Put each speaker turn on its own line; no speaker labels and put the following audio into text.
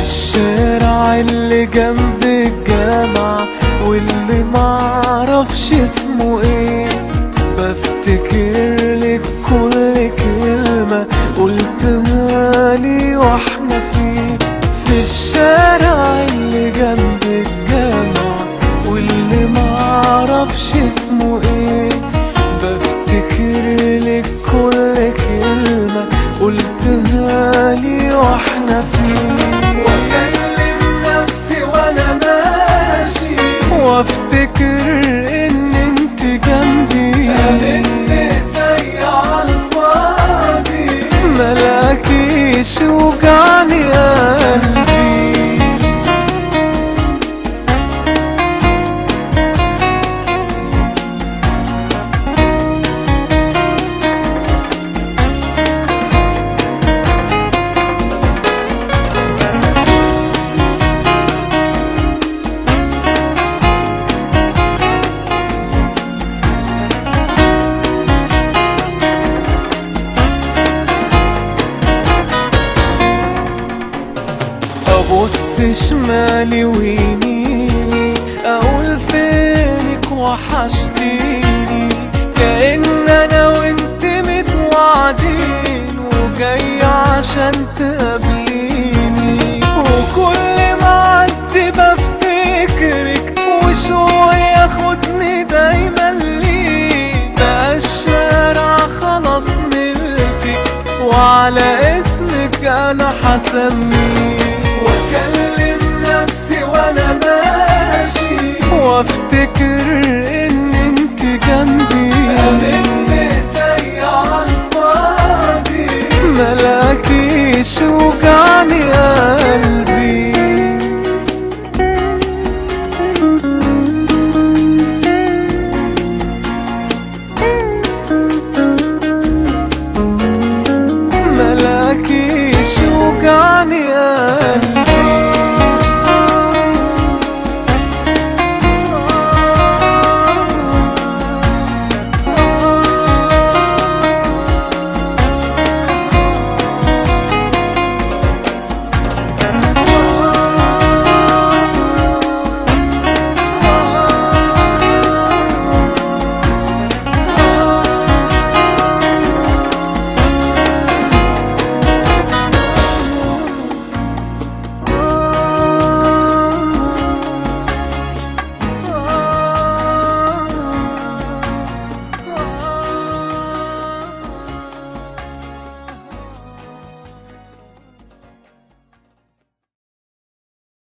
الشارع اللي جنب الجامعة واللي معرفش اسمه ايه، بفتكر لك كل كلمة قلتها لي واحنا فيه. في الشارع اللي جنب الجامعة واللي معرفش اسمه ايه، بفتكر لك كل كلمة قلتها لي واحنا فيه. وافتكر ان انت جنبي، قالت ايدي عالفاضي ملاكيش وجعني قلبي. ابص شمالي ويميني اقول فينك وحشتيني، كأن انا وانت متوعدين وجاي عشان تقابليني. وكل ما عدي بفتكرك وشوقي ياخدني دايما ليك، بقى الشارع خلاص ملكك وعلى اسمك انا حسميك. واكلم نفسي وانا ماشي وافتكر ان انت جنبي، قالت ايدي عالفاضي ملاكيش وجعني قلبي. ملاكيش وجعني قلبي.